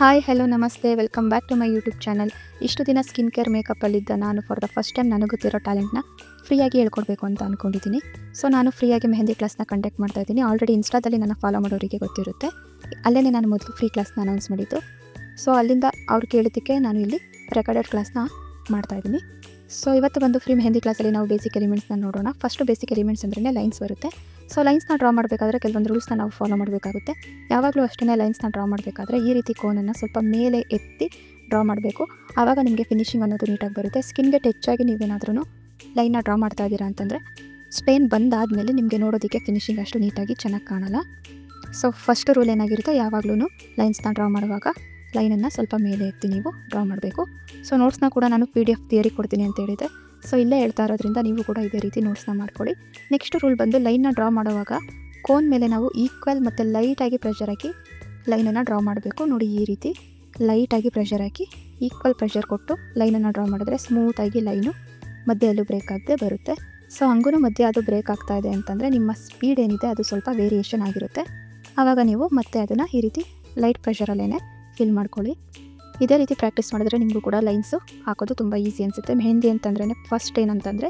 Hi hello ನಮಸ್ತೆ welcome back to my YouTube channel. ಇಷ್ಟು ದಿನ ಸ್ಕಿನ್ ಕೇರ್ ಮೇಕಪ್ಪಲ್ಲಿದ್ದ ನಾನು ಫಾರ್ ದ ಫಸ್ಟ್ ಟೈಮ್ ನನಗೆ ಗೊತ್ತಿರೋ ಟ್ಯಾಲೆಂಟ್ನ ಫ್ರೀಯಾಗಿ ಹೇಳ್ಕೊಡ್ಬೇಕು ಅಂತ ಅಂದ್ಕೊಂಡಿದ್ದೀನಿ. ಸೊ ನಾನು ಫ್ರೀಯಾಗಿ ಮೆಹಂದಿ ಕ್ಲಾಸ್ನ ಕಂಡಕ್ಟ್ ಮಾಡ್ತಾ ಇದ್ದೀನಿ. ಆಲ್ರೆಡಿ ಇನ್ಸ್ಟಾದಲ್ಲಿ ನನ್ನ ಫಾಲೋ ಮಾಡೋರಿಗೆ ಗೊತ್ತಿರುತ್ತೆ. ಅಲ್ಲೇ ನಾನು ಮೊದಲು ಫ್ರೀ ಕ್ಲಾಸ್ನ ಅನೌನ್ಸ್ ಮಾಡಿದ್ದು. ಸೊ ಅಲ್ಲಿಂದ ಅವ್ರು ಕೇಳಿದ್ದಕ್ಕೆ ನಾನು ಇಲ್ಲಿ ರೆಕಾರ್ಡೆಡ್ ಕ್ಲಾಸ್ನ ಮಾಡ್ತಾಯಿದ್ದೀನಿ. ಸೊ ಇವತ್ತು ಬಂದು ಫ್ರೀ ಮೆಹಂದಿ ಕ್ಲಾಸಲ್ಲಿ ನಾವು ಬೇಸಿಕ್ ಎಲಿಮೆಂಟ್ಸ್ನ ನೋಡೋಣ. ಫಸ್ಟು ಬೇಸಿಕ್ ಎಲಿಮೆಂಟ್ಸ್ ಅಂದ್ರೆ ಲೈನ್ಸ್ ಬರುತ್ತೆ. ಸೊ ಲೈನ್ಸ್ನ ಡ್ರಾ ಮಾಡಬೇಕಾದ್ರೆ ಕೆಲವೊಂದು ರೂಲ್ಸ್ನ ನಾವು ಫಾಲೋ ಮಾಡಬೇಕಾಗುತ್ತೆ. ಯಾವಾಗಲೂ ಅಷ್ಟೇ ಲೈನ್ಸ್ನ ಡ್ರಾ ಮಾಡಬೇಕಾದ್ರೆ ಈ ರೀತಿ ಕೋನನ್ನು ಸ್ವಲ್ಪ ಮೇಲೆ ಎತ್ತಿ ಡ್ರಾ ಮಾಡಬೇಕು. ಆವಾಗ ನಿಮಗೆ ಫಿನಿಶಿಂಗ್ ಅನ್ನೋದು ನೀಟಾಗಿ ಬರುತ್ತೆ. ಸ್ಕಿನ್ಗೆ ಟಚ್ಚಾಗಿ ನೀವೇನಾದ್ರೂ ಲೈನ್ನ ಡ್ರಾ ಮಾಡ್ತಾ ಇದ್ದೀರಾ ಅಂತಂದರೆ ಸ್ಪೇನ್ ಬಂದಾದಮೇಲೆ ನಿಮಗೆ ನೋಡೋದಕ್ಕೆ ಫಿನಿಶಿಂಗ್ ಅಷ್ಟು ನೀಟಾಗಿ ಚೆನ್ನಾಗಿ ಕಾಣಲ್ಲ. ಸೊ ಫಸ್ಟ್ ರೂಲ್ ಏನಾಗಿರುತ್ತೆ, ಯಾವಾಗಲೂ ಲೈನ್ಸ್ನ ಡ್ರಾ ಮಾಡುವಾಗ ಲೈನನ್ನು ಸ್ವಲ್ಪ ಮೇಲೆ ಎತ್ತಿ ನೀವು ಡ್ರಾ ಮಾಡಬೇಕು. ಸೊ ನೋಟ್ಸ್ನ ಕೂಡ ನಾನು PDF ಥಿಯರಿ ಕೊಡ್ತೀನಿ ಅಂತ ಹೇಳಿದೆ. ಸೊ ಇಲ್ಲೇ ಹೇಳ್ತಾ ಇರೋದ್ರಿಂದ ನೀವು ಕೂಡ ಇದೇ ರೀತಿ ನೋಟ್ಸ್ನ ಮಾಡ್ಕೊಳ್ಳಿ. ನೆಕ್ಸ್ಟ್ ರೂಲ್ ಬಂದು ಲೈನ್ನ ಡ್ರಾ ಮಾಡುವಾಗ ಕೋನ್ ಮೇಲೆ ನಾವು ಈಕ್ವಲ್ ಮತ್ತು ಲೈಟಾಗಿ ಪ್ರೆಷರ್ ಹಾಕಿ ಲೈನನ್ನು ಡ್ರಾ ಮಾಡಬೇಕು. ನೋಡಿ, ಈ ರೀತಿ ಲೈಟಾಗಿ ಪ್ರೆಷರ್ ಹಾಕಿ ಈಕ್ವಲ್ ಪ್ರೆಷರ್ ಕೊಟ್ಟು ಲೈನನ್ನು ಡ್ರಾ ಮಾಡಿದ್ರೆ ಸ್ಮೂತಾಗಿ ಲೈನು ಮಧ್ಯೆಯಲ್ಲೂ ಬ್ರೇಕ್ ಆಗದೆ ಬರುತ್ತೆ. ಸೊ ಹಂಗೂ ಮಧ್ಯೆ ಅದು ಬ್ರೇಕ್ ಆಗ್ತಾ ಇದೆ ಅಂತಂದರೆ ನಿಮ್ಮ ಸ್ಪೀಡ್ ಏನಿದೆ ಅದು ಸ್ವಲ್ಪ ವೇರಿಯೇಷನ್ ಆಗಿರುತ್ತೆ. ಆವಾಗ ನೀವು ಮತ್ತೆ ಅದನ್ನು ಈ ರೀತಿ ಲೈಟ್ ಪ್ರೆಷರಲ್ಲೇ ಫಿಲ್ ಮಾಡ್ಕೊಳ್ಳಿ. ಇದೇ ರೀತಿ ಪ್ರಾಕ್ಟೀಸ್ ಮಾಡಿದ್ರೆ ನಿಮಗೂ ಕೂಡ ಲೈನ್ಸು ಹಾಕೋದು ತುಂಬ ಈಸಿ ಅನಿಸುತ್ತೆ. ಮೆಹಂದಿ ಅಂತಂದ್ರೆ ಫಸ್ಟ್ ಏನಂತಂದರೆ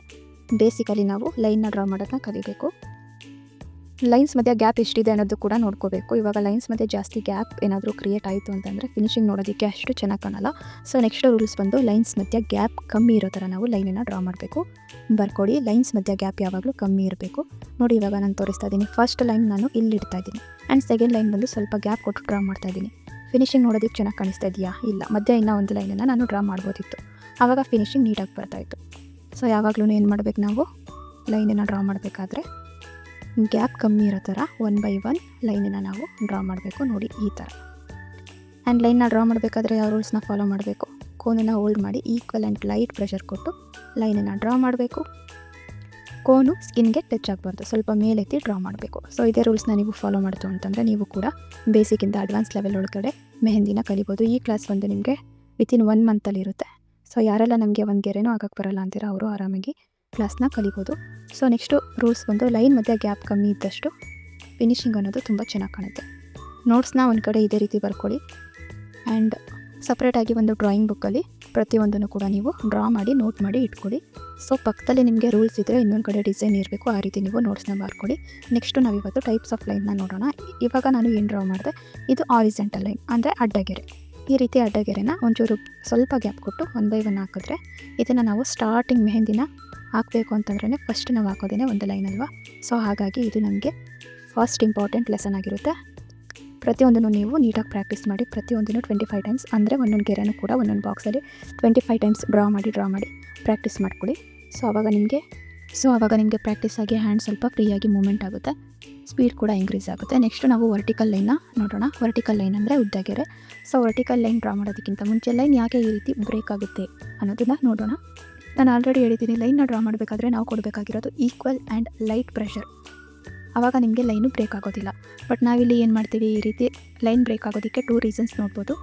ಬೇಸಿಕಲಿ ನಾವು ಲೈನ್ನ ಡ್ರಾ ಮಾಡೋದನ್ನ ಕಲಿಬೇಕು. ಲೈನ್ಸ್ ಮಧ್ಯೆ ಗ್ಯಾಪ್ ಎಷ್ಟಿದೆ ಅನ್ನೋದು ಕೂಡ ನೋಡ್ಕೋಬೇಕು. ಇವಾಗ ಲೈನ್ಸ್ ಮಧ್ಯೆ ಜಾಸ್ತಿ ಗ್ಯಾಪ್ ಏನಾದರೂ ಕ್ರಿಯೇಟ್ ಆಯಿತು ಅಂತಂದರೆ ಫಿನಿಶಿಂಗ್ ನೋಡೋದಕ್ಕೆ ಅಷ್ಟು ಚೆನ್ನಾಗಿ ಕಾಣಲ್ಲ. ಸೊ ನೆಕ್ಸ್ಟ್ ರೂಲ್ಸ್ ಬಂದು ಲೈನ್ಸ್ ಮಧ್ಯೆ ಗ್ಯಾಪ್ ಕಮ್ಮಿ ಇರೋ ಥರ ನಾವು ಲೈನನ್ನು ಡ್ರಾ ಮಾಡಬೇಕು. ಬರ್ಕೊಡಿ, ಲೈನ್ಸ್ ಮಧ್ಯೆ ಗ್ಯಾಪ್ ಯಾವಾಗಲೂ ಕಮ್ಮಿ ಇರಬೇಕು. ನೋಡಿ, ಇವಾಗ ನಾನು ತೋರಿಸ್ತಾ ಇದ್ದೀನಿ. ಫಸ್ಟ್ ಲೈನ್ ನಾನು ಇಲ್ಲಿ ಇಡ್ತಾ ಇದ್ದೀನಿ ಆ್ಯಂಡ್ ಸೆಕೆಂಡ್ ಲೈನ್ ಬಂದು ಸ್ವಲ್ಪ ಗ್ಯಾಪ್ ಕೊಟ್ಟು ಡ್ರಾ ಮಾಡ್ತಾ ಇದ್ದೀನಿ. ಫಿನಿಶಿಂಗ್ ನೋಡೋದಕ್ಕೆ ಚೆನ್ನಾಗಿ ಕಾಣಿಸ್ತಾ ಇದೆಯಾ? ಇಲ್ಲ, ಮಧ್ಯೆ ಇನ್ನೂ ಒಂದು ಲೈನನ್ನು ನಾನು ಡ್ರಾ ಮಾಡ್ಬೋದಿತ್ತು. ಆವಾಗ ಫಿನಿಶಿಂಗ್ ನೀಟಾಗಿ ಬರ್ತಾಯಿತ್ತು. ಸೊ ಯಾವಾಗಲೂ ಏನು ಮಾಡಬೇಕು, ನಾವು ಲೈನನ್ನು ಡ್ರಾ ಮಾಡಬೇಕಾದ್ರೆ ಗ್ಯಾಪ್ ಕಮ್ಮಿ ಇರೋ ಥರ 1 by 1 ಲೈನನ್ನು ನಾವು ಡ್ರಾ ಮಾಡಬೇಕು. ನೋಡಿ, ಈ ಥರ. ಆ್ಯಂಡ್ ಲೈನ್ನ ಡ್ರಾ ಮಾಡಬೇಕಾದ್ರೆ ಯಾವ ರೂಲ್ಸ್ನ ಫಾಲೋ ಮಾಡಬೇಕು, ಕೋನನ್ನು ಹೋಲ್ಡ್ ಮಾಡಿ ಈಕ್ವಲ್ ಆ್ಯಂಡ್ ಲೈಟ್ ಪ್ರೆಷರ್ ಕೊಟ್ಟು ಲೈನನ್ನು ಡ್ರಾ ಮಾಡಬೇಕು. ಕೋನು ಸ್ಕಿನ್ಗೆ ಟಚ್ ಆಗಬಾರ್ದು, ಸ್ವಲ್ಪ ಮೇಲೆತ್ತಿ ಡ್ರಾ ಮಾಡಬೇಕು. ಸೊ ಇದೇ ರೂಲ್ಸ್ನ ನೀವು ಫಾಲೋ ಮಾಡ್ತು ಅಂತಂದರೆ ನೀವು ಕೂಡ ಬೇಸಿಕ್ಕಿಂದ ಅಡ್ವಾನ್ಸ್ ಲೆವೆಲ್ ಒಳಗಡೆ ಮೆಹಂದಿನ ಕಲಿಬೋದು. ಈ ಕ್ಲಾಸ್ ಬಂದು ನಿಮಗೆ ವಿತಿನ್ 1 ಮಂತಲ್ಲಿ ಇರುತ್ತೆ. ಸೊ ಯಾರೆಲ್ಲ ನಮಗೆ ಒಂದು ಗೆರೆನೂ ಆಗಕ್ಕೆ ಬರಲ್ಲ ಅಂತೀರ ಅವರು ಆರಾಮಾಗಿ ಕ್ಲಾಸ್ನ ಕಲಿಬೋದು. ಸೊ ನೆಕ್ಸ್ಟು ರೂಲ್ಸ್ ಬಂದು ಲೈನ್ ಮಧ್ಯೆ ಗ್ಯಾಪ್ ಕಮ್ಮಿ ಇದ್ದಷ್ಟು ಫಿನಿಶಿಂಗ್ ಅನ್ನೋದು ತುಂಬ ಚೆನ್ನಾಗಿ ಕಾಣುತ್ತೆ. ನೋಟ್ಸ್ನ ಒಂದು ಕಡೆ ಇದೇ ರೀತಿ ಬರ್ಕೊಳ್ಳಿ ಆ್ಯಂಡ್ ಸಪ್ರೇಟಾಗಿ ಒಂದು ಡ್ರಾಯಿಂಗ್ ಬುಕ್ಕಲ್ಲಿ ಪ್ರತಿಯೊಂದನ್ನು ಕೂಡ ನೀವು ಡ್ರಾ ಮಾಡಿ ನೋಟ್ ಮಾಡಿ ಇಟ್ಕೊಳ್ಳಿ. ಸೊ ಪಕ್ಕದಲ್ಲಿ ನಿಮಗೆ ರೂಲ್ಸ್ ಇದ್ದರೆ ಇನ್ನೊಂದು ಕಡೆ ಡಿಸೈನ್ ಇರಬೇಕು, ಆ ರೀತಿ ನೀವು ನೋಟ್ಸ್ನ ಬರ್ಕೊಳ್ಳಿ. ನೆಕ್ಸ್ಟು ನಾವಿವತ್ತು ಟೈಪ್ಸ್ ಆಫ್ ಲೈನ್ನ ನೋಡೋಣ. ಇವಾಗ ನಾನು ಏನು ಡ್ರಾ ಮಾಡಿದೆ, ಇದು ಆರಿಜೆಂಟಲ್ ಲೈನ್ ಅಂದರೆ ಅಡ್ಡಗೆರೆ. ಈ ರೀತಿ ಅಡ್ಡಗೆರೆನ ಒಂಚೂರು ಸ್ವಲ್ಪ ಗ್ಯಾಪ್ ಕೊಟ್ಟು 1 by 1 ಹಾಕಿದ್ರೆ ಇದನ್ನು ನಾವು ಸ್ಟಾರ್ಟಿಂಗ್ ಮೆಹಂದಿನ ಹಾಕಬೇಕು ಅಂತಂದ್ರೆ ಫಸ್ಟ್ ನಾವು ಹಾಕೋದೇ ಒಂದು ಲೈನ್ ಅಲ್ವಾ. ಸೊ ಹಾಗಾಗಿ ಇದು ನಮಗೆ ಫಸ್ಟ್ ಇಂಪಾರ್ಟೆಂಟ್ ಲೆಸನ್ ಆಗಿರುತ್ತೆ. ಪ್ರತಿಯೊಂದನ್ನು ನೀವು ನೀಟಾಗಿ ಪ್ರಾಕ್ಟೀಸ್ ಮಾಡಿ, ಪ್ರತಿಯೊಂದನ್ನು 25 ಟೈಮ್ಸ್ ಅಂದರೆ ಒಂದೊಂದು ಗೆರೆನೂ ಕೂಡ ಒಂದೊಂದು ಬಾಕ್ಸಲ್ಲಿ 25 ಟೈಮ್ಸ್ ಡ್ರಾ ಮಾಡಿ ಪ್ರಾಕ್ಟೀಸ್ ಮಾಡ್ಕೊಳ್ಳಿ. ಸೊ ಆವಾಗ ನಿಮಗೆ ಪ್ರಾಕ್ಟೀಸ್ ಆಗಿ ಹ್ಯಾಂಡ್ ಸ್ವಲ್ಪ ಫ್ರೀಯಾಗಿ ಮೂಮೆಂಟ್ ಆಗುತ್ತೆ, ಸ್ಪೀಡ್ ಕೂಡ ಇನ್ಕ್ರೀಸ್ ಆಗುತ್ತೆ. ನೆಕ್ಸ್ಟು ನಾವು ವರ್ಟಿಕಲ್ ಲೈನ್ನ ನೋಡೋಣ. ವರ್ಟಿಕಲ್ ಲೈನ್ ಅಂದರೆ ಉದ್ದಗೆರೆ. ಸೊ ವರ್ಟಿಕಲ್ ಲೈನ್ ಡ್ರಾ ಮಾಡೋದಕ್ಕಿಂತ ಮುಂಚೆ ಲೈನ್ ಯಾಕೆ ಈ ರೀತಿ ಬ್ರೇಕ್ ಆಗುತ್ತೆ ಅನ್ನೋದನ್ನು ನೋಡೋಣ. ನಾನು ಆಲ್ರೆಡಿ ಹೇಳಿದ್ದೀನಿ, ಲೈನ್ನ ಡ್ರಾ ಮಾಡಬೇಕಾದ್ರೆ ನಾವು ಕೊಡಬೇಕಾಗಿರೋದು ಈಕ್ವಲ್ ಆ್ಯಂಡ್ ಲೈಟ್ ಪ್ರೆಷರ್. ಆವಾಗ ನಿಮಗೆ ಲೈನು ಬ್ರೇಕ್ ಆಗೋದಿಲ್ಲ. ಬಟ್ ನಾವಿಲ್ಲಿ ಏನು ಮಾಡ್ತೀವಿ, ಈ ರೀತಿ ಲೈನ್ ಬ್ರೇಕ್ ಆಗೋದಕ್ಕೆ 2 ರೀಸನ್ಸ್ ನೋಡ್ಬೋದು.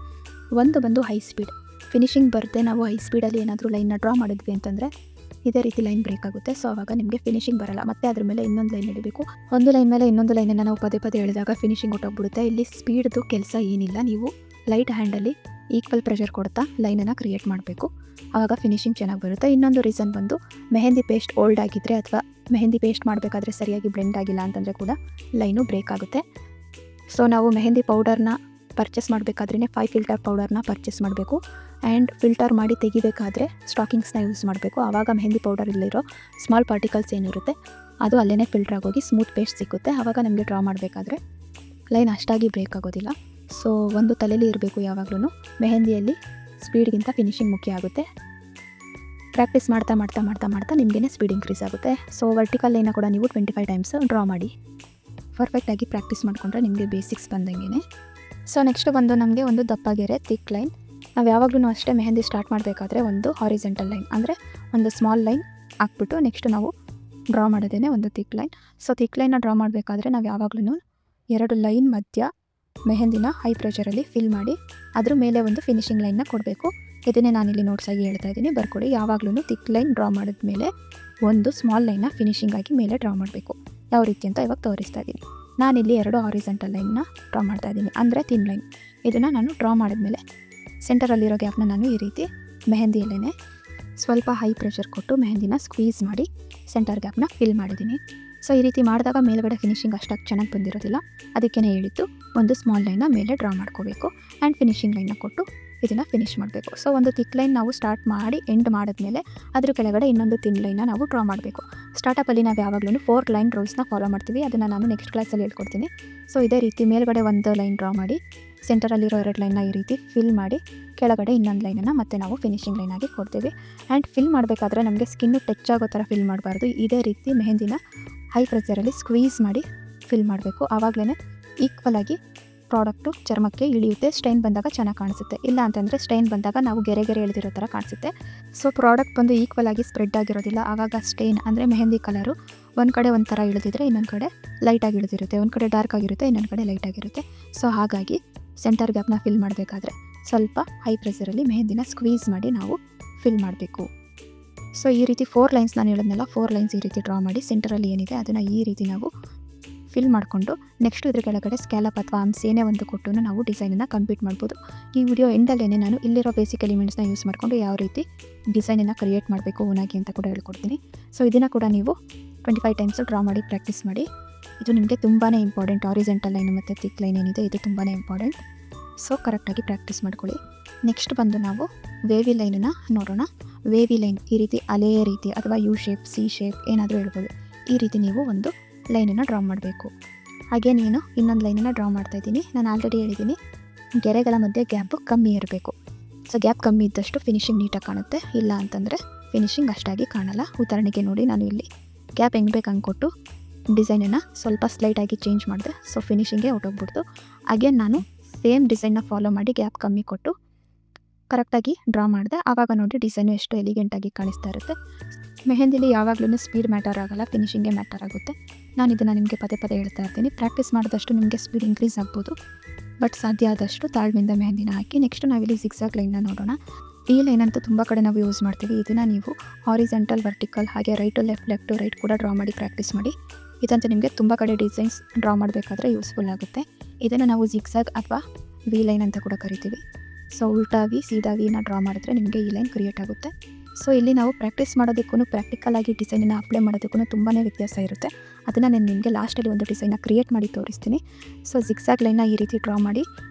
ಒಂದು ಬಂದು ಹೈ ಸ್ಪೀಡ್. ಫಿನಿಶಿಂಗ್ ಬರುತ್ತೆ, ನಾವು ಹೈ ಸ್ಪೀಡಲ್ಲಿ ಏನಾದರೂ ಲೈನ್ನ ಡ್ರಾ ಮಾಡಿದ್ವಿ ಅಂತಂದರೆ ಇದೇ ರೀತಿ ಲೈನ್ ಬ್ರೇಕ್ ಆಗುತ್ತೆ. ಸೊ ಆವಾಗ ನಿಮಗೆ ಫಿನಿಶಿಂಗ್ ಬರಲ್ಲ. ಮತ್ತೆ ಅದ್ರ ಮೇಲೆ ಇನ್ನೊಂದು ಲೈನ್ ಎಳಿಬೇಕು. ಒಂದು ಲೈನ್ ಮೇಲೆ ಇನ್ನೊಂದು ಲೈನನ್ನು ನಾವು ಪದೇ ಪದೇ ಎಳೆದಾಗ ಫಿನಿಶಿಂಗ್ ಹೊಟ್ಟೋಗ್ಬಿಡುತ್ತೆ. ಇಲ್ಲಿ ಸ್ಪೀಡ್ದು ಕೆಲಸ ಏನಿಲ್ಲ, ನೀವು ಲೈಟ್ ಹ್ಯಾಂಡಲ್ಲಿ ಈಕ್ವಲ್ ಪ್ರೆಷರ್ ಕೊಡ್ತಾ ಲೈನನ್ನು ಕ್ರಿಯೇಟ್ ಮಾಡಬೇಕು. ಆವಾಗ ಫಿನಿಶಿಂಗ್ ಚೆನ್ನಾಗಿ ಬರುತ್ತೆ. ಇನ್ನೊಂದು ರೀಸನ್ ಬಂದು ಮೆಹಂದಿ ಪೇಸ್ಟ್ ಓಲ್ಡ್ ಆಗಿದ್ದರೆ ಅಥವಾ ಮೆಹಂದಿ ಪೇಸ್ಟ್ ಮಾಡಬೇಕಾದ್ರೆ ಸರಿಯಾಗಿ ಬ್ಲೆಂಡ್ ಆಗಿಲ್ಲ ಅಂತಂದರೆ ಕೂಡ ಲೈನು ಬ್ರೇಕ್ ಆಗುತ್ತೆ. ಸೊ ನಾವು ಮೆಹಂದಿ ಪೌಡರ್ನ ಪರ್ಚೇಸ್ ಮಾಡಬೇಕಾದ್ರೇ 5 ಫಿಲ್ಟರ್ ಪೌಡರ್ನ ಪರ್ಚೇಸ್ ಮಾಡಬೇಕು. ಆ್ಯಂಡ್ ಫಿಲ್ಟರ್ ಮಾಡಿ ತೆಗಿಬೇಕಾದ್ರೆ ಸ್ಟಾಕಿಂಗ್ಸ್ನ ಯೂಸ್ ಮಾಡಬೇಕು. ಆವಾಗ ಮೆಹಂದಿ ಪೌಡರಲ್ಲಿರೋ ಸ್ಮಾಲ್ ಪಾರ್ಟಿಕಲ್ಸ್ ಏನಿರುತ್ತೆ ಅದು ಅಲ್ಲೇ ಫಿಲ್ಟರ್ ಆಗೋಗಿ ಸ್ಮೂತ್ ಪೇಸ್ಟ್ ಸಿಗುತ್ತೆ. ಆವಾಗ ನಮಗೆ ಡ್ರಾ ಮಾಡಬೇಕಾದ್ರೆ ಲೈನ್ ಅಷ್ಟಾಗಿ ಬ್ರೇಕ್ ಆಗೋದಿಲ್ಲ. ಸೊ ಒಂದು ತಲೆಯಲ್ಲಿ ಇರಬೇಕು ಯಾವಾಗಲೂ, ಮೆಹಂದಿಯಲ್ಲಿ ಸ್ಪೀಡ್ಗಿಂತ ಫಿನಿಶಿಂಗ್ ಮುಖ್ಯ ಆಗುತ್ತೆ. ಪ್ರಾಕ್ಟೀಸ್ ಮಾಡ್ತಾ ನಿಮಗೇ ಸ್ಪೀಡ್ ಇನ್ಕ್ರೀಸ್ ಆಗುತ್ತೆ. ಸೊ ವರ್ಟಿಕಲ್ ಲೈನ ಕೂಡ ನೀವು 25 ಟೈಮ್ಸ್ ಡ್ರಾ ಮಾಡಿ ಪರ್ಫೆಕ್ಟಾಗಿ ಪ್ರಾಕ್ಟೀಸ್ ಮಾಡಿಕೊಂಡ್ರೆ ನಿಮಗೆ ಬೇಸಿಕ್ಸ್ ಬಂದಂಗೆ. ಸೊ ನೆಕ್ಸ್ಟ್ ಬಂದು ನಮಗೆ ಒಂದು ದಪ್ಪ ಗೆರೆ ಥಿಕ್ ಲೈನ್. ನಾವು ಯಾವಾಗಲೂ ಅಷ್ಟೇ ಮೆಹಂದಿ ಸ್ಟಾರ್ಟ್ ಮಾಡಬೇಕಾದ್ರೆ ಒಂದು ಹಾರಿಜೆಂಟಲ್ ಲೈನ್ ಅಂದರೆ ಒಂದು ಸ್ಮಾಲ್ ಲೈನ್ ಹಾಕ್ಬಿಟ್ಟು ನೆಕ್ಸ್ಟ್ ನಾವು ಡ್ರಾ ಮಾಡೋದೇ ಒಂದು ಥಿಕ್ ಲೈನ್. ಸೊ ಥಿಕ್ ಲೈನ್ನ ಡ್ರಾ ಮಾಡಬೇಕಾದ್ರೆ ನಾವು ಯಾವಾಗಲೂ 2 ಲೈನ್ ಮಧ್ಯ ಮೆಹಂದಿನ ಹೈ ಪ್ರೆಷರಲ್ಲಿ ಫಿಲ್ ಮಾಡಿ ಅದ್ರ ಮೇಲೆ ಒಂದು ಫಿನಿಶಿಂಗ್ ಲೈನ್ನ ಕೊಡಬೇಕು. ಇದನ್ನೇ ನಾನಿಲ್ಲಿ ನೋಟ್ಸಾಗಿ ಹೇಳ್ತಾ ಇದ್ದೀನಿ, ಬರ್ಕೊಡಿ. ಯಾವಾಗಲೂ ಥಿಕ್ ಲೈನ್ ಡ್ರಾ ಮಾಡಿದ್ಮೇಲೆ ಒಂದು ಸ್ಮಾಲ್ ಲೈನ್ನ ಫಿನಿಶಿಂಗ್ ಆಗಿ ಮೇಲೆ ಡ್ರಾ ಮಾಡಬೇಕು. ಯಾವ ರೀತಿ ಅಂತ ಇವಾಗ ತೋರಿಸ್ತಾ ಇದ್ದೀನಿ. ನಾನಿಲ್ಲಿ 2 ಹಾರಿಜೆಂಟಲ್ ಲೈನ್ನ ಡ್ರಾ ಮಾಡ್ತಾ ಇದ್ದೀನಿ, ಅಂದರೆ ಥಿನ್ ಲೈನ್. ಇದನ್ನು ನಾನು ಡ್ರಾ ಮಾಡಿದ್ಮೇಲೆ ಸೆಂಟರಲ್ಲಿರೋ ಗ್ಯಾಪ್ನ ನಾನು ಈ ರೀತಿ ಮೆಹಂದಿಯಲ್ಲೇ ಸ್ವಲ್ಪ ಹೈ ಪ್ರೆಷರ್ ಕೊಟ್ಟು ಮೆಹಂದಿನ ಸ್ಕ್ವೀಸ್ ಮಾಡಿ ಸೆಂಟರ್ ಗ್ಯಾಪ್ನ ಫಿಲ್ ಮಾಡಿದ್ದೀನಿ. ಸೊ ಈ ರೀತಿ ಮಾಡಿದಾಗ ಮೇಲ್ಗಡೆ ಫಿನಿಶಿಂಗ್ ಅಷ್ಟಾಗಿ ಚೆನ್ನಾಗಿ ಬಂದಿರೋದಿಲ್ಲ. ಅದಕ್ಕೇ ಹೇಳಿದ್ದು ಒಂದು ಸ್ಮಾಲ್ ಲೈನ್ನ ಮೇಲೆ ಡ್ರಾ ಮಾಡ್ಕೋಬೇಕು ಆ್ಯಂಡ್ ಫಿನಿಶಿಂಗ್ ಲೈನ್ನ ಕೊಟ್ಟು ಇದನ್ನು ಫಿನಿಶ್ ಮಾಡಬೇಕು. ಸೊ ಒಂದು ಥಿಕ್ ಲೈನ್ ನಾವು ಸ್ಟಾರ್ಟ್ ಮಾಡಿ ಎಂಡ್ ಮಾಡಿದ್ಮೇಲೆ ಅದ್ರ ಕೆಳಗಡೆ ಇನ್ನೊಂದು ಥಿನ್ ಲೈನ್ನ ನಾವು ಡ್ರಾ ಮಾಡಬೇಕು. ಸ್ಟಾರ್ಟಪ್ಪಲ್ಲಿ ನಾವು ಯಾವಾಗಲೂ 4 ಲೈನ್ ರೂಲ್ಸ್ನ ಫಾಲೋ ಮಾಡ್ತೀವಿ. ಅದನ್ನು ನಾನು ನೆಕ್ಸ್ಟ್ ಕ್ಲಾಸಲ್ಲಿ ಹೇಳ್ಕೊಡ್ತೀನಿ. ಸೊ ಇದೇ ರೀತಿ ಮೇಲ್ಗಡೆ ಒಂದು ಲೈನ್ ಡ್ರಾ ಮಾಡಿ ಸೆಂಟರಲ್ಲಿರೋ 2 ಲೈನ್ನ ಈ ರೀತಿ ಫಿಲ್ ಮಾಡಿ ಕೆಳಗಡೆ ಇನ್ನೊಂದು ಲೈನನ್ನು ಮತ್ತೆ ನಾವು ಫಿನಿಶಿಂಗ್ ಲೈನಾಗಿ ಕೊಡ್ತೀವಿ. ಆ್ಯಂಡ್ ಫಿಲ್ ಮಾಡಬೇಕಾದ್ರೆ ನಮಗೆ ಸ್ಕಿನ್ನು ಟಚ್ ಆಗೋ ಥರ ಫಿಲ್ ಮಾಡಬಾರ್ದು. ಇದೇ ರೀತಿ ಮೆಹಂದಿನ ಹೈ ಪ್ರೆಷರಲ್ಲಿ ಸ್ಕ್ವೀಸ್ ಮಾಡಿ ಫಿಲ್ ಮಾಡಬೇಕು. ಆವಾಗಲೇ ಈಕ್ವಲ್ ಆಗಿ ಪ್ರಾಡಕ್ಟು ಚರ್ಮಕ್ಕೆ ಇಳಿಯುತ್ತೆ. ಸ್ಟೈನ್ ಬಂದಾಗ ಚೆನ್ನಾಗಿ ಕಾಣಿಸುತ್ತೆ. ಇಲ್ಲ ಅಂತಂದರೆ ಸ್ಟೈನ್ ಬಂದಾಗ ನಾವು ಗೆರೆ ಎಳೆದಿರೋ ಥರ ಕಾಣಿಸುತ್ತೆ. ಸೊ ಪ್ರಾಡಕ್ಟ್ ಬಂದು ಈಕ್ವಲ್ ಆಗಿ ಸ್ಪ್ರೆಡ್ ಆಗಿರೋದಿಲ್ಲ. ಆವಾಗ ಸ್ಟೈನ್ ಅಂದರೆ ಮೆಹಂದಿ ಕಲರು ಒಂದು ಕಡೆ ಒಂಥರ ಇಳಿದಿದ್ರೆ ಇನ್ನೊಂದು ಕಡೆ ಲೈಟಾಗಿ ಇಳಿದಿರುತ್ತೆ, ಒಂದು ಕಡೆ ಡಾರ್ಕ್ ಆಗಿರುತ್ತೆ, ಇನ್ನೊಂದು ಕಡೆ ಲೈಟಾಗಿರುತ್ತೆ. ಸೊ ಹಾಗಾಗಿ ಸೆಂಟರ್ ಗ್ಯಾಪ್ನ ಫಿಲ್ ಮಾಡಬೇಕಾದ್ರೆ ಸ್ವಲ್ಪ ಹೈ ಪ್ರೆಷರಲ್ಲಿ ಮೆಹಂದಿನ ಸ್ಕ್ವೀಸ್ ಮಾಡಿ ನಾವು ಫಿಲ್ ಮಾಡಬೇಕು. ಸೊ ಈ ರೀತಿ 4 ಲೈನ್ಸ್ ನಾನು ಹೇಳಿದ್ನಲ್ಲ, 4 ಲೈನ್ಸ್ ಈ ರೀತಿ ಡ್ರಾ ಮಾಡಿ ಸೆಂಟರಲ್ಲಿ ಏನಿದೆ ಅದನ್ನು ಈ ರೀತಿ ನಾವು ಫಿಲ್ ಮಾಡಿಕೊಂಡು ನೆಕ್ಸ್ಟ್ ಇದ್ರ ಕೆಳಗಡೆ ಸ್ಕ್ಯಾಲಪ್ ಅಥವಾ ಆರ್ಮ್ಸ್ ಏನೇ ಒಂದು ಕೊಟ್ಟು ನಾವು ಡಿಸೈನನ್ನು ಕಂಪ್ಲೀಟ್ ಮಾಡ್ಬೋದು. ಈ ವಿಡಿಯೋ ಎಂಡಲ್ಲೇ ನಾನು ಇಲ್ಲಿರೋ ಬೇಸಿಕ್ ಎಲಿಮೆಂಟ್ಸ್ನ ಯೂಸ್ ಮಾಡಿಕೊಂಡು ಯಾವ ರೀತಿ ಡಿಸೈನನ್ನು ಕ್ರಿಯೇಟ್ ಮಾಡಬೇಕು ಓನಾಗಿ ಅಂತ ಕೂಡ ಹೇಳ್ಕೊಡ್ತೀನಿ. ಸೊ ಇದನ್ನು ಕೂಡ ನೀವು 25 ಟೈಮ್ಸ್ ಡ್ರಾ ಮಾಡಿ ಪ್ರಾಕ್ಟೀಸ್ ಮಾಡಿ. ಇದು ನಿಮಗೆ ತುಂಬಾ ಇಂಪಾರ್ಟೆಂಟ್. ಹಾರಿಜೆಂಟಲ್ ಲೈನ್ ಮತ್ತು ಥಿಕ್ ಲೈನ್ ಏನಿದೆ ಇದು ತುಂಬಾ ಇಂಪಾರ್ಟೆಂಟ್. ಸೊ ಕರೆಕ್ಟಾಗಿ ಪ್ರಾಕ್ಟೀಸ್ ಮಾಡ್ಕೊಳ್ಳಿ. ನೆಕ್ಸ್ಟ್ ಬಂದು ನಾವು ವೇವಿ ಲೈನನ್ನು ನೋಡೋಣ. ವೇವಿ ಲೈನ್ ಈ ರೀತಿ ಅಲೆಯ ರೀತಿ ಅಥವಾ ಯು ಶೇಪ್, ಸಿ ಶೇಪ್ ಏನಾದರೂ ಹೇಳ್ಬೋದು. ಈ ರೀತಿ ನೀವು ಒಂದು ಲೈನನ್ನು ಡ್ರಾ ಮಾಡಬೇಕು. ಹಾಗೆ ನೀನು ಇನ್ನೊಂದು ಲೈನನ್ನು ಡ್ರಾ ಮಾಡ್ತಾಯಿದ್ದೀನಿ. ನಾನು ಆಲ್ರೆಡಿ ಹೇಳಿದ್ದೀನಿ ಗೆರೆಗಳ ಮಧ್ಯೆ ಗ್ಯಾಪು ಕಮ್ಮಿ ಇರಬೇಕು. ಸೊ ಗ್ಯಾಪ್ ಕಮ್ಮಿ ಇದ್ದಷ್ಟು ಫಿನಿಶಿಂಗ್ ನೀಟಾಗಿ ಕಾಣುತ್ತೆ. ಇಲ್ಲ ಅಂತಂದರೆ ಫಿನಿಶಿಂಗ್ ಅಷ್ಟಾಗಿ ಕಾಣಲ್ಲ. ಉದಾಹರಣೆಗೆ ನೋಡಿ, ನಾನು ಇಲ್ಲಿ ಗ್ಯಾಪ್ ಹೆಂಗೆ ಬೇಕು ಹಂಗೆ ಕೊಟ್ಟು ಡಿಸೈನನ್ನು ಸ್ವಲ್ಪ ಸ್ಲೈಟಾಗಿ ಚೇಂಜ್ ಮಾಡಿದೆ. ಸೊ ಫಿನಿಶಿಂಗೇ ಹೊಟ್ಟೋಗ್ಬಿಡ್ತು. ಅಗೇನ್ ನಾನು ಸೇಮ್ ಡಿಸೈನ್ನ ಫಾಲೋ ಮಾಡಿ ಗ್ಯಾಪ್ ಕಮ್ಮಿ ಕೊಟ್ಟು ಕರೆಕ್ಟಾಗಿ ಡ್ರಾ ಮಾಡಿದೆ. ಆವಾಗ ನೋಡಿ ಡಿಸೈನು ಎಷ್ಟು ಎಲಿಗೆಂಟಾಗಿ ಕಾಣಿಸ್ತಾ ಇರುತ್ತೆ. ಮೆಹಂದಿಲಿ ಯಾವಾಗಲೂ ಸ್ಪೀಡ್ ಮ್ಯಾಟರ್ ಆಗೋಲ್ಲ, ಫಿನಿಶಿಂಗೇ ಮ್ಯಾಟರ್ ಆಗುತ್ತೆ. ನಾನು ಇದನ್ನು ನಿಮಗೆ ಪದೇ ಪದೇ ಹೇಳ್ತಾ ಇರ್ತೀನಿ. ಪ್ರಾಕ್ಟೀಸ್ ಮಾಡಿದಷ್ಟು ನಿಮಗೆ ಸ್ಪೀಡ್ ಇನ್ಕ್ರೀಸ್ ಆಗ್ಬೋದು. ಬಟ್ ಸಾಧ್ಯ ಆದಷ್ಟು ತಾಳ್ಮೆಯಿಂದ ಮೆಹಂದಿನ ಹಾಕಿ. ನೆಕ್ಸ್ಟ್ ನಾವಿಲ್ಲಿ ಜಿಗ್ಸಾಗ್ ಲೈನ್ನ ನೋಡೋಣ. ಈ ಲೈನ್ ಅಂತೂ ತುಂಬ ಕಡೆ ನಾವು ಯೂಸ್ ಮಾಡ್ತೀವಿ. ಇದನ್ನು ನೀವು ಹಾರಿಜೆಂಟಲ್, ವರ್ಟಿಕಲ್ ಹಾಗೆ right to left, left to right ಕೂಡ ಡ್ರಾ ಮಾಡಿ ಪ್ರಾಕ್ಟೀಸ್ ಮಾಡಿ. ಇದಂತೂ ನಿಮಗೆ ತುಂಬ ಕಡೆ ಡಿಸೈನ್ಸ್ ಡ್ರಾ ಮಾಡಬೇಕಾದ್ರೆ ಯೂಸ್ಫುಲ್ ಆಗುತ್ತೆ. ಇದನ್ನು ನಾವು ಜಿಗ್ಸಾಗ್ ಅಥವಾ ವಿ ಲೈನ್ ಅಂತ ಕೂಡ ಕರಿತೀವಿ. ಸೊ ಉಲ್ಟಾ ವಿ, ಸೀದಾ ವಿನ ಡ್ರಾ ಮಾಡಿದ್ರೆ ನಿಮಗೆ ಈ ಲೈನ್ ಕ್ರಿಯೇಟ್ ಆಗುತ್ತೆ. ಸೊ ಇಲ್ಲಿ ನಾವು ಪ್ರಾಕ್ಟೀಸ್ ಮಾಡೋದಕ್ಕೂ ಪ್ರಾಕ್ಟಿಕಲ್ ಆಗಿ ಡಿಸೈನನ್ನು ಅಪ್ಲೈ ಮಾಡೋದಕ್ಕೂ ತುಂಬಾ ವ್ಯತ್ಯಾಸ ಇರುತ್ತೆ. ಅದನ್ನು ನಾನು ನಿಮಗೆ ಲಾಸ್ಟಲ್ಲಿ ಒಂದು ಡಿಸೈನ್ನ ಕ್ರಿಯೇಟ್ ಮಾಡಿ ತೋರಿಸ್ತೀನಿ. ಸೊ ಜಿಗ್ಸಾಗ್ ಲೈನ್ನ ಈ ರೀತಿ ಡ್ರಾ ಮಾಡಿ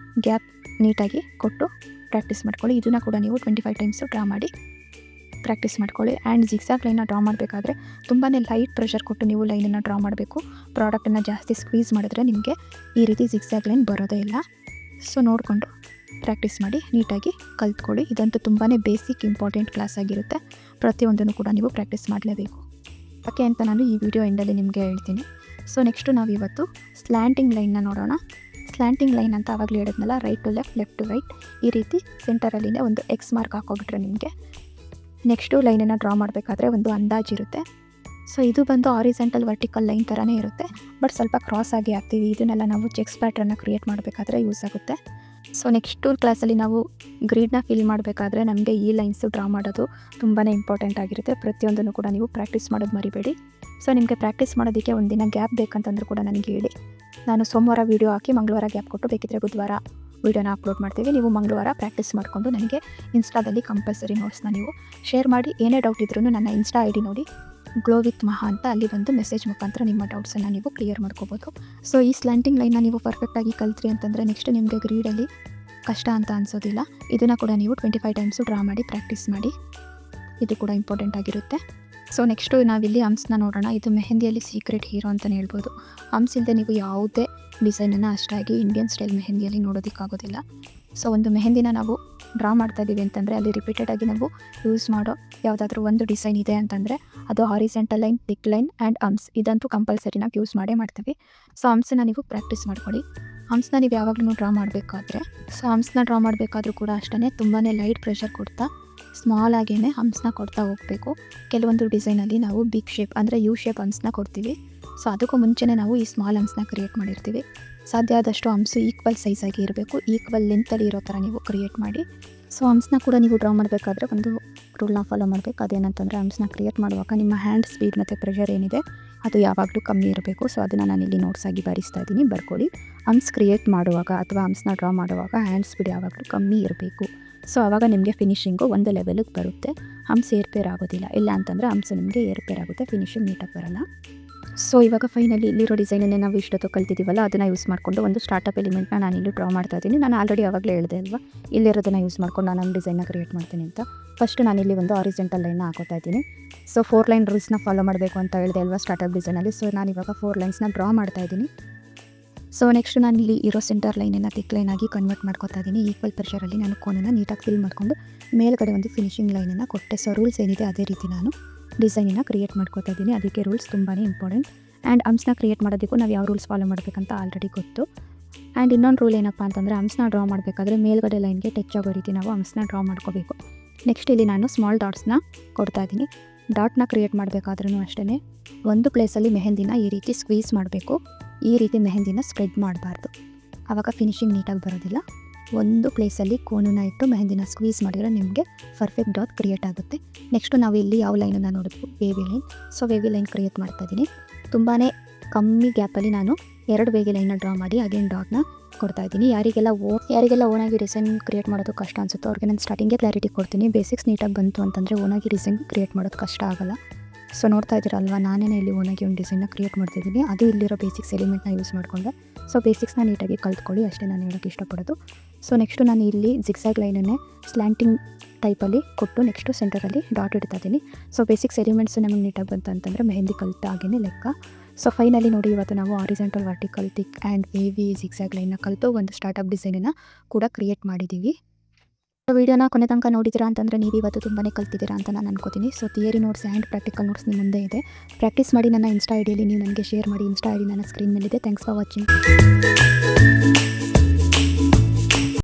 ಗ್ಯಾಪ್ ನೀಟಾಗಿ ಕೊಟ್ಟು ಪ್ರಾಕ್ಟೀಸ್ ಮಾಡ್ಕೊಳ್ಳಿ. ಇದನ್ನು ಕೂಡ ನೀವು 25 ಟೈಮ್ಸು ಡ್ರಾ ಮಾಡಿ ಪ್ರಾಕ್ಟೀಸ್ ಮಾಡ್ಕೊಳ್ಳಿ. ಆ್ಯಂಡ್ ಜಿಗ್ಸಾಗ್ ಲೈನ್ನ ಡ್ರಾ ಮಾಡಬೇಕಾದ್ರೆ ತುಂಬಾ ಲೈಟ್ ಪ್ರೆಷರ್ ಕೊಟ್ಟು ನೀವು ಲೈನನ್ನು ಡ್ರಾ ಮಾಡಬೇಕು. ಪ್ರಾಡಕ್ಟನ್ನು ಜಾಸ್ತಿ ಸ್ಕ್ವೀಸ್ ಮಾಡಿದ್ರೆ ನಿಮಗೆ ಈ ರೀತಿ ಜಿಗ್ಸಾಗ್ ಲೈನ್ ಬರೋದೇ ಇಲ್ಲ. ಸೊ ನೋಡಿಕೊಂಡು ಪ್ರಾಕ್ಟೀಸ್ ಮಾಡಿ ನೀಟಾಗಿ ಕಲ್ತ್ಕೊಳ್ಳಿ. ಇದಂತೂ ತುಂಬಾ ಬೇಸಿಕ್ ಇಂಪಾರ್ಟೆಂಟ್ ಕ್ಲಾಸ್ ಆಗಿರುತ್ತೆ. ಪ್ರತಿಯೊಂದನ್ನು ಕೂಡ ನೀವು ಪ್ರಾಕ್ಟೀಸ್ ಮಾಡಲೇಬೇಕು. ಯಾಕೆ ಅಂತ ನಾನು ಈ ವಿಡಿಯೋ ಎಂಡಲ್ಲಿ ನಿಮಗೆ ಹೇಳ್ತೀನಿ. ಸೊ ನೆಕ್ಸ್ಟು ನಾವು ಇವತ್ತು ಸ್ಲ್ಯಾಂಟಿಂಗ್ ಲೈನ್ನ ನೋಡೋಣ. ಸ್ಲ್ಯಾಂಟಿಂಗ್ ಲೈನ್ ಅಂತ ಆವಾಗಲೇ ಹೇಳಿದ್ನಲ್ಲ, right to left, left to right ಈ ರೀತಿ ಸೆಂಟರಲ್ಲಿನೇ ಒಂದು ಎಕ್ಸ್ ಮಾರ್ಕ್ ಹಾಕೋಬಿಟ್ರೆ ನಿಮಗೆ ನೆಕ್ಸ್ಟು ಲೈನನ್ನು ಡ್ರಾ ಮಾಡಬೇಕಾದ್ರೆ ಒಂದು ಅಂದಾಜಿರುತ್ತೆ. ಸೊ ಇದು ಬಂದು ಹಾರಿಜೆಂಟಲ್, ವರ್ಟಿಕಲ್ ಲೈನ್ ಥರನೇ ಇರುತ್ತೆ. ಬಟ್ ಸ್ವಲ್ಪ ಕ್ರಾಸ್ ಆಗಿ ಹಾಕ್ತೀವಿ. ಇದನ್ನೆಲ್ಲ ನಾವು ಚೆಕ್ಸ್ ಪ್ಯಾಟ್ರನ್ನ ಕ್ರಿಯೇಟ್ ಮಾಡಬೇಕಾದ್ರೆ ಯೂಸ್ ಆಗುತ್ತೆ. ಸೊ ನೆಕ್ಸ್ಟು ಕ್ಲಾಸಲ್ಲಿ ನಾವು ಗ್ರೀಡ್ನ ಫಿಲ್ ಮಾಡಬೇಕಾದ್ರೆ ನಮಗೆ ಈ ಲೈನ್ಸು ಡ್ರಾ ಮಾಡೋದು ತುಂಬಾ ಇಂಪಾರ್ಟೆಂಟ್ ಆಗಿರುತ್ತೆ. ಪ್ರತಿಯೊಂದನ್ನು ಕೂಡ ನೀವು ಪ್ರಾಕ್ಟೀಸ್ ಮಾಡೋದು ಮರಿಬೇಡಿ. ಸೊ ನಿಮಗೆ ಪ್ರಾಕ್ಟೀಸ್ ಮಾಡೋದಕ್ಕೆ ಒಂದಿನ ಗ್ಯಾಪ್ ಬೇಕಂತಂದ್ರೂ ಕೂಡ ನನಗೆ ಹೇಳಿ. ನಾನು ಸೋಮವಾರ ವೀಡಿಯೋ ಹಾಕಿ ಮಂಗಳವಾರ ಗ್ಯಾಪ್ ಕೊಟ್ಟು ಬೇಕಿದ್ದರೆ ಬುಧವಾರ ವೀಡಿಯೋನ ಅಪ್ಲೋಡ್ ಮಾಡ್ತೀವಿ. ನೀವು ಮಂಗಳವಾರ ಪ್ರಾಕ್ಟೀಸ್ ಮಾಡಿಕೊಂಡು ನನಗೆ ಇನ್ಸ್ಟಾದಲ್ಲಿ ಕಂಪಲ್ಸರಿ ನೋಟ್ಸ್ನ ನೀವು ಶೇರ್ ಮಾಡಿ. ಏನೇ ಡೌಟ್ ಇದ್ರೂ ನನ್ನ ಇನ್ಸ್ಟಾ ಐ ಡಿ ನೋಡಿ, ಗ್ಲೋ ವಿತ್ ಮಹಾ ಅಂತ, ಅಲ್ಲಿ ಬಂದು ಮೆಸೇಜ್ ಮುಖಾಂತರ ನಿಮ್ಮ ಡೌಟ್ಸನ್ನು ನೀವು ಕ್ಲಿಯರ್ ಮಾಡ್ಕೋಬೋದು. ಸೊ ಈ ಸ್ಲ್ಯಾಂಟಿಂಗ್ ಲೈನ್ನ ನೀವು ಪರ್ಫೆಕ್ಟಾಗಿ ಕಲ್ತ್ರಿ ಅಂತಂದರೆ ನೆಕ್ಸ್ಟ್ ನಿಮಗೆ ಗ್ರೀಡಲ್ಲಿ ಕಷ್ಟ ಅಂತ ಅನಿಸೋದಿಲ್ಲ. ಇದನ್ನು ಕೂಡ ನೀವು 25 ಟೈಮ್ಸು ಡ್ರಾ ಮಾಡಿ ಪ್ರಾಕ್ಟೀಸ್ ಮಾಡಿ. ಇದು ಕೂಡ ಇಂಪಾರ್ಟೆಂಟ್ ಆಗಿರುತ್ತೆ. ಸೊ ನೆಕ್ಸ್ಟು ನಾವಿಲ್ಲಿ ಹಂಪ್ಸ್ನ ನೋಡೋಣ. ಇದು ಮೆಹಂದಿಯಲ್ಲಿ ಸೀಕ್ರೆಟ್ ಹೀರೋ ಅಂತಲೇ ಹೇಳ್ಬೋದು. ಹಂಪ್ಸ್ ಇಲ್ಲದೆ ನೀವು ಯಾವುದೇ ಡಿಸೈನನ್ನು ಅಷ್ಟಾಗಿ ಇಂಡಿಯನ್ ಸ್ಟೈಲ್ ಮೆಹಂದಿಯಲ್ಲಿ ನೋಡೋದಕ್ಕಾಗೋದಿಲ್ಲ. ಸೊ ಒಂದು ಮೆಹಂದಿನ ನಾವು ಡ್ರಾ ಮಾಡ್ತಾ ಇದ್ದೀವಿ ಅಂತಂದರೆ ಅಲ್ಲಿ ರಿಪೀಟೆಡಾಗಿ ನಾವು ಯೂಸ್ ಮಾಡೋ ಯಾವುದಾದ್ರೂ ಒಂದು ಡಿಸೈನ್ ಇದೆ ಅಂತಂದರೆ ಅದು horizontal line, thick line and humps. ಇದಂತೂ ಕಂಪಲ್ಸರಿ ನಾವು ಯೂಸ್ ಮಾಡೇ ಮಾಡ್ತೀವಿ. ಸೊ ಹಂಪ್ಸನ್ನ ನೀವು ಪ್ರಾಕ್ಟೀಸ್ ಮಾಡ್ಕೊಳ್ಳಿ. ಹಂಪ್ಸ್ನ ನೀವು ಯಾವಾಗಲೂ ಡ್ರಾ ಮಾಡಬೇಕಾದ್ರೆ, ಸೊ ಹಂಪ್ಸ್ನ ಡ್ರಾ ಮಾಡಬೇಕಾದ್ರೂ ಕೂಡ ಅಷ್ಟೇ ತುಂಬಾ ಲೈಟ್ ಪ್ರೆಷರ್ ಕೊಡ್ತಾ ಸ್ಮಾಲ್ ಆಗೇ ಹಂಪ್ಸ್ನ ಕೊಡ್ತಾ ಹೋಗಬೇಕು. ಕೆಲವೊಂದು ಡಿಸೈನಲ್ಲಿ ನಾವು ಬಿಗ್ ಶೇಪ್ ಅಂದರೆ ಯು ಶೇಪ್ ಹಂಪ್ಸ್ನ ಕೊಡ್ತೀವಿ. ಸೊ ಅದಕ್ಕೂ ಮುಂಚೆನೇ ನಾವು ಈ ಸ್ಮಾಲ್ ಹಂಪ್ಸ್ನ ಕ್ರಿಯೇಟ್ ಮಾಡಿರ್ತೀವಿ. ಸಾಧ್ಯ ಆದಷ್ಟು ಹಂಸು ಈಕ್ವಲ್ ಸೈಜಾಗಿ ಇರಬೇಕು, ಈಕ್ವಲ್ ಲೆಂತಲ್ಲಿ ಇರೋ ಥರ ನೀವು ಕ್ರಿಯೇಟ್ ಮಾಡಿ. ಸೊ ಹಂಸನ್ನ ಕೂಡ ನೀವು ಡ್ರಾ ಮಾಡಬೇಕಾದ್ರೆ ಒಂದು ರೂಲ್ನ ಫಾಲೋ ಮಾಡಬೇಕು. ಅದೇನಂತಂದರೆ ಹಂಸನ್ನ ಕ್ರಿಯೇಟ್ ಮಾಡುವಾಗ ನಿಮ್ಮ ಹ್ಯಾಂಡ್ ಸ್ಪೀಡ್ ಮತ್ತು ಪ್ರೆಷರ್ ಏನಿದೆ ಅದು ಯಾವಾಗಲೂ ಕಮ್ಮಿ ಇರಬೇಕು. ಸೊ ಅದನ್ನು ನಾನಿಲ್ಲಿ ನೋಟ್ಸಾಗಿ ಬರಿಸ್ತಾ ಇದ್ದೀನಿ, ಬರ್ಕೊಳ್ಳಿ. ಹಂಸ್ ಕ್ರಿಯೇಟ್ ಮಾಡುವಾಗ ಅಥವಾ ಹಂಸನ್ನ ಡ್ರಾ ಮಾಡುವಾಗ ಹ್ಯಾಂಡ್ ಸ್ಪೀಡ್ ಯಾವಾಗಲೂ ಕಮ್ಮಿ ಇರಬೇಕು. ಸೊ ಆವಾಗ ನಿಮಗೆ ಫಿನಿಶಿಂಗು ಒಂದು ಲೆವೆಲಿಗೆ ಬರುತ್ತೆ, ಹಂಸ್ ಏರ್ಪೇರ್ ಆಗೋದಿಲ್ಲ. ಇಲ್ಲ ಅಂತಂದರೆ ಹಂಸು ನಿಮಗೆ ಏರ್ಪೇರ್ ಆಗುತ್ತೆ, ಫಿನಿಶಿಂಗ್ ನೀಟಾಗಿ ಬರೋಲ್ಲ. ಸೊ ಇವಾಗ ಫೈನಲಿ ಇಲ್ಲಿರೋ ಡಿಸೈನನ್ನೇ ನಾವು ಇಷ್ಟೊತ್ತು ಕಲ್ತಿದ್ದೀವಲ್ಲ ಅದನ್ನು ಯೂಸ್ ಮಾಡಿಕೊಂಡು ಒಂದು ಸ್ಟಾರ್ಟಪ್ ಎಲಿಮೆಂಟ್ನ ನಾನು ಇಲ್ಲಿ ಡ್ರಾ ಮಾಡ್ತಾ ಇದ್ದೀನಿ. ನಾನು ಆಲ್ರೆಡಿ ಆವಾಗಲೇ ಹೇಳಿದೆ ಅಲ್ವಾ, ಇಲ್ಲಿರೋದನ್ನು ಯೂಸ್ ಮಾಡ್ಕೊಂಡು ನಾನು ನಮ್ಮ ಡಿಸೈನ್ನ ಕ್ರಿಯೇಟ್ ಮಾಡ್ತೀನಿ ಅಂತ. ಫಸ್ಟ್ ನಾನಿಲ್ಲಿ ಒಂದು ಹಾರಿಜಾಂಟಲ್ ಲೈನ್ನ ಹಾಕೋತಾ ಇದ್ದೀನಿ. ಸೊ 4 ಲೈನ್ ರೂಲ್ಸ್ನ ಫಾಲೋ ಮಾಡಬೇಕು ಅಂತ ಹೇಳಿದೆ ಅಲ್ವಾ ಸ್ಟಾರ್ಟಪ್ ಡಿಸೈನಲ್ಲಿ. ಸೊ ನಾನು ಇವಾಗ 4 ಲೈನ್ಸ್ನ ಡ್ರಾ ಮಾಡ್ತಾ ಇದ್ದೀನಿ. ಸೊ ನೆಕ್ಸ್ಟ್ ನಾನು ಇಲ್ಲಿ ಇರೋ ಸೆಂಟರ್ ಲೈನನ್ನು ಥಿಕ್ ಲೈನಾಗಿ ಕನ್ವರ್ಟ್ ಮಾಡ್ಕೊತಾ ಇದ್ದೀನಿ. ಈಕ್ವಲ್ ಪ್ರೆಷರಲ್ಲಿ ನಾನು ಕೋನನ್ನು ನೀಟಾಗಿ ಫಿಲ್ ಮಾಡಿಕೊಂಡು ಮೇಲ್ಗಡೆ ಒಂದು ಫಿನಿಶಿಂಗ್ ಲೈನನ್ನು ಕೊಟ್ಟೆ. ಸೊ ರೂಲ್ಸ್ ಏನಿದೆ ಅದೇ ರೀತಿ ನಾನು ಡಿಸೈನನ್ನು ಕ್ರಿಯೇಟ್ ಮಾಡ್ಕೊತಾ ಇದ್ದೀನಿ. ಅದಕ್ಕೆ ರೂಲ್ಸ್ ತುಂಬಾ ಇಂಪಾರ್ಟೆಂಟ್. ಆ್ಯಂಡ್ ಹಂಸನ್ನ ಕ್ರಿಯೇಟ್ ಮಾಡೋದಕ್ಕೂ ನಾವು ಯಾವ ರೂಲ್ಸ್ ಫಾಲೋ ಮಾಡಬೇಕಂತ ಆಲ್ರೆಡಿ ಗೊತ್ತು. ಆ್ಯಂಡ್ ಇನ್ನೊಂದು ರೂಲ್ ಏನಪ್ಪ ಅಂತಂದರೆ ಹಂಸನ್ನ ಡ್ರಾ ಮಾಡಬೇಕಾದ್ರೆ ಮೇಲ್ಗಡೆ ಲೈನ್ಗೆ ಟಚ್ ಆಗೋ ರೀತಿ ನಾವು ಹಂಸನ್ನ ಡ್ರಾ ಮಾಡ್ಕೋಬೇಕು. ನೆಕ್ಸ್ಟ್ ಇಲ್ಲಿ ನಾನು ಸ್ಮಾಲ್ ಡಾಟ್ಸ್ನ ಕೊಡ್ತಾ ಇದ್ದೀನಿ. ಡಾಟ್ನ ಕ್ರಿಯೇಟ್ ಮಾಡಬೇಕಾದ್ರೂ ಅಷ್ಟೇ ಒಂದು ಪ್ಲೇಸಲ್ಲಿ ಮೆಹಂದಿನ ಈ ರೀತಿ ಸ್ಕ್ವೀಸ್ ಮಾಡಬೇಕು. ಈ ರೀತಿ ಮೆಹಂದಿನ ಸ್ಪ್ರೆಡ್ ಮಾಡಬಾರ್ದು, ಆವಾಗ ಫಿನಿಶಿಂಗ್ ನೀಟಾಗಿ ಬರೋದಿಲ್ಲ. ಒಂದು ಪ್ಲೇಸಲ್ಲಿ ಕೋನನ್ನ ಇಟ್ಟು ಮೆಹಂದಿನ ಸ್ಕ್ವೀಸ್ ಮಾಡಿದರೆ ನಿಮಗೆ ಪರ್ಫೆಕ್ಟ್ ಡಾಟ್ ಕ್ರಿಯೇಟ್ ಆಗುತ್ತೆ. ನೆಕ್ಸ್ಟು ನಾವು ಇಲ್ಲಿ ಯಾವ ಲೈನನ್ನು ನೋಡಿದ್ವಿ, ವೇವಿ ಲೈನ್. ಸೊ ವೇವಿ ಲೈನ್ ಕ್ರಿಯೇಟ್ ಮಾಡ್ತಾ ಇದ್ದೀನಿ. ತುಂಬಾ ಕಮ್ಮಿ ಗ್ಯಾಪಲ್ಲಿ ನಾನು 2 ವೇವಿ ಲೈನ್ನ ಡ್ರಾ ಮಾಡಿ ಅಗೇನ್ ಡಾಟ್ನ ಕೊಡ್ತಾ ಇದ್ದೀನಿ. ಯಾರಿಗೆಲ್ಲ ಓನಾಗಿ ಡಿಸೈನ್ ಕ್ರಿಯೇಟ್ ಮಾಡೋದು ಕಷ್ಟ ಅನಿಸುತ್ತೋ ಅವ್ರಿಗೆ ನಾನು ಸ್ಟಾರ್ಟಿಂಗೇ ಕ್ಲಾರಿಟಿ ಕೊಡ್ತೀನಿ. ಬೇಸಿಕ್ಸ್ ನೀಟಾಗಿ ಬಂತು ಅಂತಂದರೆ ಓನಾಗಿ ಡಿಸೈನ್ ಕ್ರಿಯೇಟ್ ಮಾಡೋದು ಕಷ್ಟ ಆಗೋಲ್ಲ. ಸೊ ನೋಡ್ತಾ ಇದ್ದೀರಲ್ವ, ನಾನೇ ಇಲ್ಲಿ ಓನಾಗಿ ಒಂದು ಡಿಸೈನ್ನ ಕ್ರಿಯೇಟ್ ಮಾಡ್ತಿದ್ದೀನಿ. ಅದು ಇಲ್ಲಿರೋ ಬೇಸಿಕ್ಸ್ ಎಲಿಮೆಂಟ್ನ ಯೂಸ್ ಮಾಡಿಕೊಂಡೆ. ಸೊ ಬೇಸಿಕ್ಸ್ನ ನೀಟಾಗಿ ಕಲ್ತ್ಕೊಳ್ಳಿ, ಅಷ್ಟೇ ನಾನು ಹೇಳೋಕ್ಕೆ ಇಷ್ಟಪಡೋದು. ಸೊ ನೆಕ್ಸ್ಟು ನಾನು ಇಲ್ಲಿ ಜಿಗ್ಸಾಗ್ ಲೈನನ್ನೇ ಸ್ಲ್ಯಾಂಟಿಂಗ್ ಟೈಪಲ್ಲಿ ಕೊಟ್ಟು ನೆಕ್ಸ್ಟು ಸೆಂಟರಲ್ಲಿ ಡಾಟ್ ಇಡ್ತಾ ಇದ್ದೀನಿ. ಸೊ ಬೇಸಿಕ್ಸ್ ಎಲಿಮೆಂಟ್ಸು ನಮಗೆ ನೀಟಾಗಿ ಬಂತು ಅಂತಂದರೆ ಮೆಹಂದಿ ಕಲಿತಾಗೇ ಲೆಕ್ಕ. ಸೊ ಫೈನಲಿ ನೋಡಿ, ಇವತ್ತು ನಾವು horizontal, vertical, thick and wavy zigzag ಲೈನ್ನ ಕಲಿತು ಒಂದು ಸ್ಟಾರ್ಟಪ್ ಡಿಸೈನನ್ನು ಕೂಡ ಕ್ರಿಯೇಟ್ ಮಾಡಿದ್ದೀವಿ. ವಿಡಿಯೋನ ಕೊನೆ ತನಕ ನೋಡಿದ್ದೀರಾ ಅಂತಂದರೆ ನೀವು ಇವತ್ತು ತುಂಬಾ ಕಲ್ತಿದ್ದೀರಾ ಅಂತ ನಾನು ಅನ್ಕೋತೀನಿ. So theory notes and practical notes ನಿಮ್ಮ ಮುಂದೆ ಇದೆ. ಪ್ರಾಕ್ಟೀಸ್ ಮಾಡಿ ನನ್ನ ಇನ್ಸ್ಟಾ ಐಡಿಯಲ್ಲಿ ನೀವು ನನಗೆ ಶೇರ್ ಮಾಡಿ. ಇನ್ಸ್ಟಾ ಐಡಿ ನನ್ನ ಸ್ಕ್ರೀನ್ ಮೇಲಿದೆ. Thanks for watching.